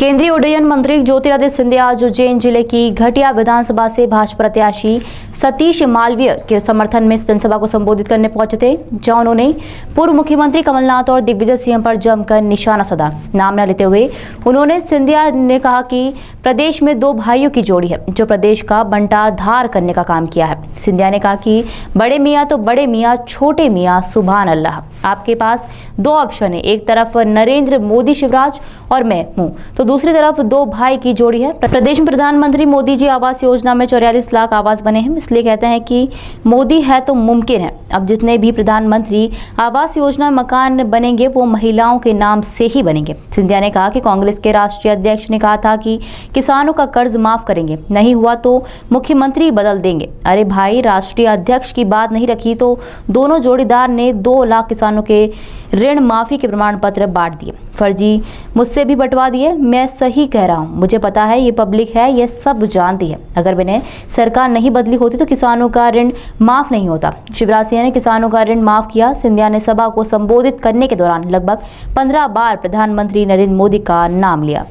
केंद्रीय उड्डयन मंत्री ज्योतिरादित्य सिंधिया आज उज्जैन जिले की घटिया विधानसभा से भाजपा प्रत्याशी सतीश मालवीय के समर्थन में जनसभा को संबोधित करने पहुंचे थे, जहां उन्होंने पूर्व मुख्यमंत्री कमलनाथ और दिग्विजय सिंह पर जमकर निशाना साधा। नाम न लेते हुए उन्होंने सिंधिया ने कहा कि प्रदेश में दो भाइयों की जोड़ी है जो प्रदेश का बंटाधार करने का काम किया है। सिंधिया ने कहा कि बड़े मियाँ तो बड़े मियाँ, छोटे मियाँ सुभान अल्लाह। आपके पास दो ऑप्शन है, एक तरफ नरेंद्र मोदी शिवराज और मैं हूँ, तो दूसरी तरफ दो भाई की जोड़ी है। प्रदेश में प्रधानमंत्री मोदी जी आवास योजना में 44 लाख आवास बने हैं, इसलिए कहते हैं कि मोदी है तो मुमकिन है। अब जितने भी प्रधानमंत्री आवास योजना मकान बनेंगे वो महिलाओं के नाम से ही बनेंगे। सिंधिया ने कहा कि कांग्रेस के राष्ट्रीय अध्यक्ष ने कहा था कि किसानों का कर्ज माफ करेंगे, नहीं हुआ तो मुख्यमंत्री बदल देंगे। अरे भाई, राष्ट्रीय अध्यक्ष की बात नहीं रखी तो दोनों जोड़ीदार ने 2 लाख किसानों के ऋण माफी के प्रमाण पत्र बांट दिए, फर्जी मुझसे भी बंटवा दिए। मैं सही कह रहा हूँ, मुझे पता है, ये पब्लिक है, ये सब जानती है। अगर मैंने सरकार नहीं बदली होती तो किसानों का ऋण माफ नहीं होता। शिवराज सिंह ने किसानों का ऋण माफ किया। सिंधिया ने सभा को संबोधित करने के दौरान लगभग 15 बार प्रधानमंत्री नरेंद्र मोदी का नाम लिया।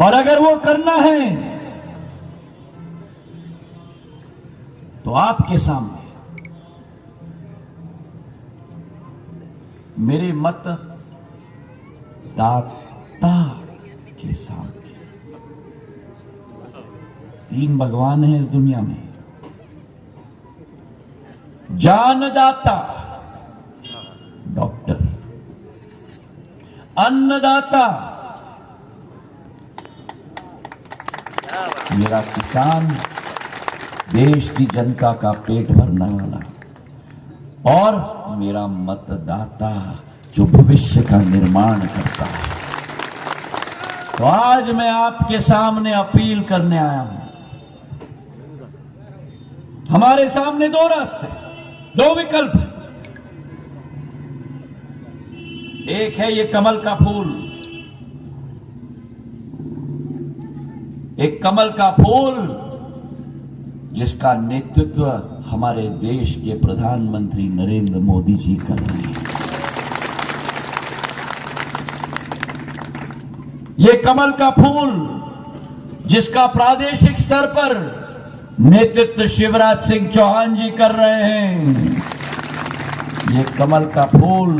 और अगर वो करना है तो आपके सामने मेरे मत दाता के सामने 3 भगवान हैं इस दुनिया में, जानदाता डॉक्टर, अन्नदाता मेरा किसान, देश की जनता का पेट भरने वाला, और मेरा मतदाता जो भविष्य का निर्माण करता है। तो आज मैं आपके सामने अपील करने आया हूं। हमारे सामने 2 रास्ते, 2 विकल्प हैं। एक है ये कमल का फूल, एक कमल का फूल जिसका नेतृत्व हमारे देश के प्रधानमंत्री नरेंद्र मोदी जी कर रहे हैं। ये कमल का फूल जिसका प्रादेशिक स्तर पर नेतृत्व शिवराज सिंह चौहान जी कर रहे हैं। ये कमल का फूल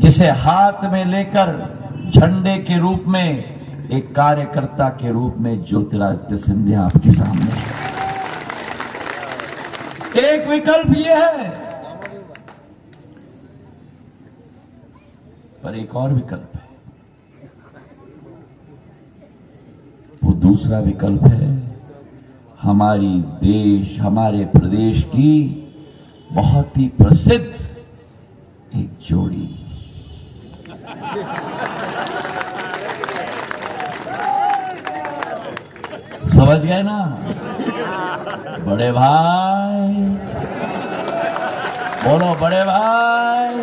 जिसे हाथ में लेकर झंडे के रूप में एक कार्यकर्ता के रूप में ज्योतिरादित्य सिंधिया आपके सामने है। एक विकल्प यह है, पर एक और विकल्प है। वो दूसरा विकल्प है हमारे प्रदेश की बहुत ही प्रसिद्ध एक जोड़ी, समझ गए ना? बड़े भाई बोलो, बड़े भाई,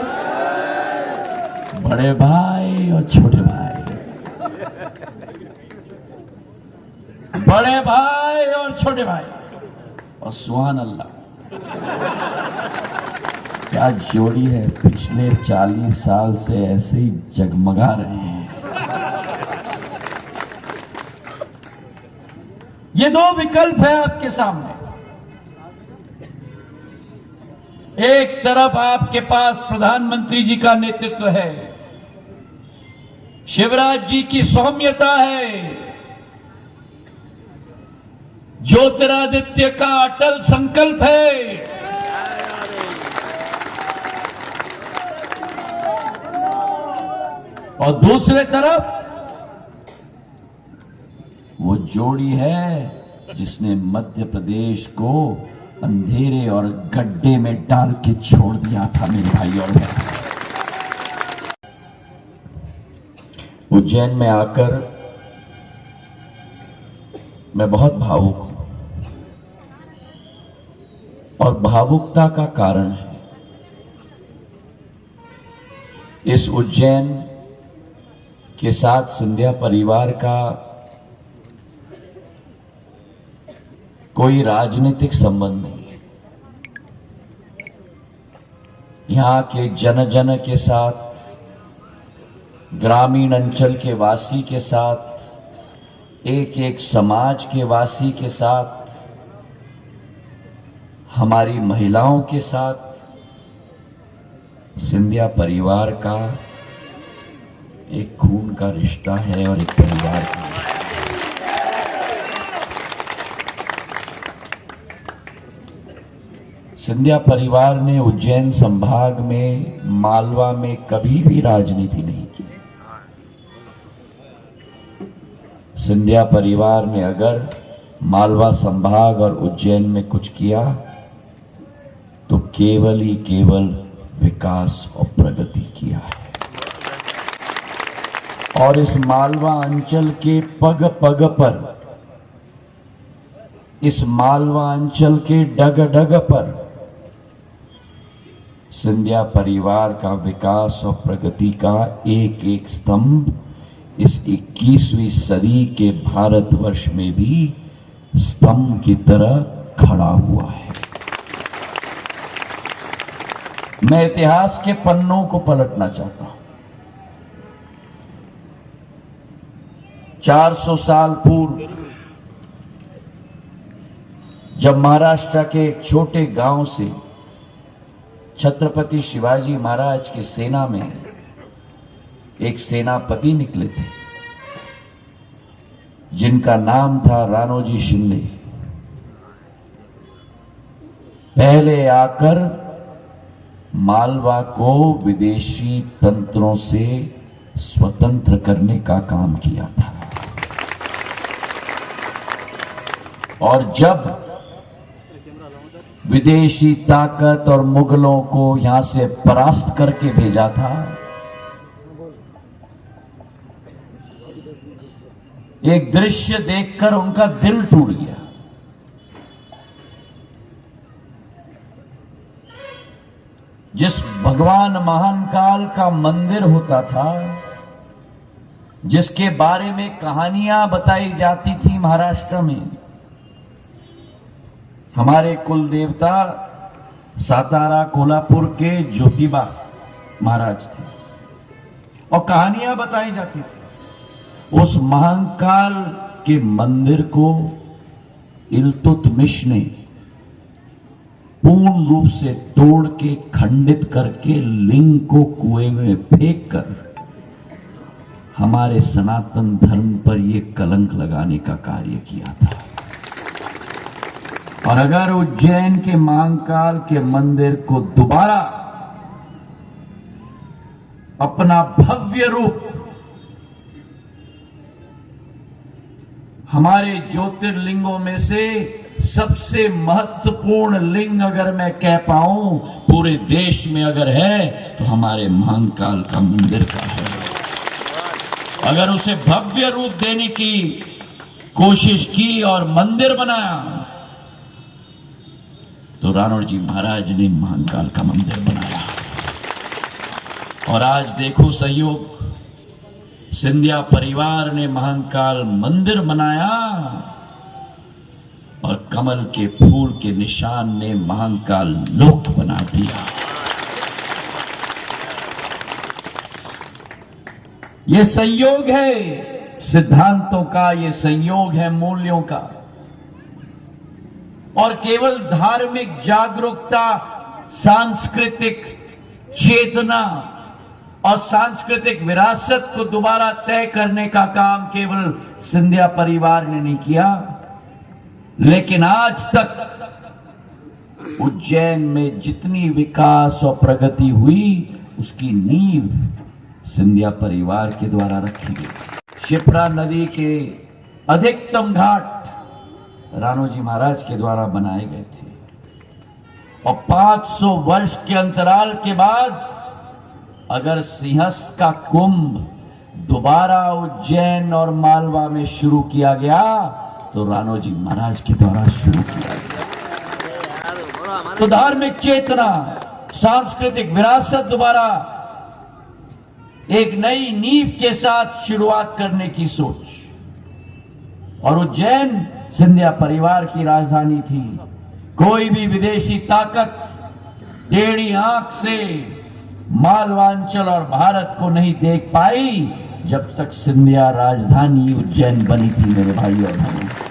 बड़े भाई और छोटे भाई, बड़े भाई और छोटे भाई, और सुभान अल्लाह, क्या जोड़ी है। पिछले 40 साल से ऐसे ही जगमगा रहे हैं। ये 2 विकल्प है आपके सामने। एक तरफ आपके पास प्रधानमंत्री जी का नेतृत्व है, शिवराज जी की सौम्यता है, ज्योतिरादित्य का अटल संकल्प है, और दूसरे तरफ वो जोड़ी है जिसने मध्य प्रदेश को अंधेरे और गड्ढे में डाल के छोड़ दिया था। मेरे भाई और बहन, उज्जैन में आकर मैं बहुत भावुक हूं, और भावुकता का कारण है इस उज्जैन के साथ सिंधिया परिवार का कोई राजनीतिक संबंध नहीं है। यहाँ के जन जन के साथ, ग्रामीण अंचल के वासी के साथ, एक एक समाज के वासी के साथ, हमारी महिलाओं के साथ सिंधिया परिवार का एक खून का रिश्ता है और एक परिवार का। सिंधिया परिवार ने उज्जैन संभाग में, मालवा में कभी भी राजनीति नहीं की। सिंधिया परिवार ने अगर मालवा संभाग और उज्जैन में कुछ किया तो केवल ही केवल विकास और प्रगति किया है। और इस मालवा अंचल के पग पग पर, इस मालवा अंचल के डग डग पर सिंधिया परिवार का विकास और प्रगति का एक एक स्तंभ इस 21वीं सदी के भारतवर्ष में भी स्तंभ की तरह खड़ा हुआ है। मैं इतिहास के पन्नों को पलटना चाहता हूं। 400 साल पूर्व जब महाराष्ट्र के एक छोटे गांव से छत्रपति शिवाजी महाराज की सेना में एक सेनापति निकले थे जिनका नाम था राणोजी शिंदे, पहले आकर मालवा को विदेशी तंत्रों से स्वतंत्र करने का काम किया था। और जब विदेशी ताकत और मुगलों को यहां से परास्त करके भेजा था, एक दृश्य देखकर उनका दिल टूट गया। जिस भगवान महाकाल का मंदिर होता था, जिसके बारे में कहानियां बताई जाती थी महाराष्ट्र में, हमारे कुल देवता सातारा कोल्हापुर के ज्योतिबा महाराज थे और कहानियां बताई जाती थी। उस महाकाल के मंदिर को इल्तुतमिश ने पूर्ण रूप से तोड़ के खंडित करके लिंग को कुएं में फेंक कर हमारे सनातन धर्म पर यह कलंक लगाने का कार्य किया था। और अगर उज्जैन के महाकाल के मंदिर को दोबारा अपना भव्य रूप, हमारे ज्योतिर्लिंगों में से सबसे महत्वपूर्ण लिंग अगर मैं कह पाऊं पूरे देश में अगर है तो हमारे महाकाल का मंदिर का है। अगर उसे भव्य रूप देने की कोशिश की और मंदिर बनाया तो राणोजी महाराज ने महाकाल का मंदिर बनाया। और आज देखो सहयोग, सिंधिया परिवार ने महाकाल मंदिर बनाया और कमल के फूल के निशान ने महाकाल लोक बना दिया। ये संयोग है सिद्धांतों का, ये संयोग है मूल्यों का। और केवल धार्मिक जागरूकता, सांस्कृतिक चेतना और सांस्कृतिक विरासत को दोबारा तय करने का काम केवल सिंधिया परिवार ने नहीं किया, लेकिन आज तक उज्जैन में जितनी विकास और प्रगति हुई उसकी नींव सिंधिया परिवार के द्वारा रखी गई। शिप्रा नदी के अधिकतम घाट राणोजी महाराज के द्वारा बनाए गए थे और 500 वर्ष के अंतराल के बाद अगर सिंहस्थ का कुंभ दोबारा उज्जैन और मालवा में शुरू किया गया तो राणोजी महाराज के द्वारा शुरू किया गया। तो धार्मिक चेतना, सांस्कृतिक विरासत दोबारा एक नई नींव के साथ शुरुआत करने की सोच। और उज्जैन सिंधिया परिवार की राजधानी थी। कोई भी विदेशी ताकत टेढ़ी आंख से मालवांचल और भारत को नहीं देख पाई जब तक सिंधिया राजधानी उज्जैन बनी थी मेरे भाई और बहनों।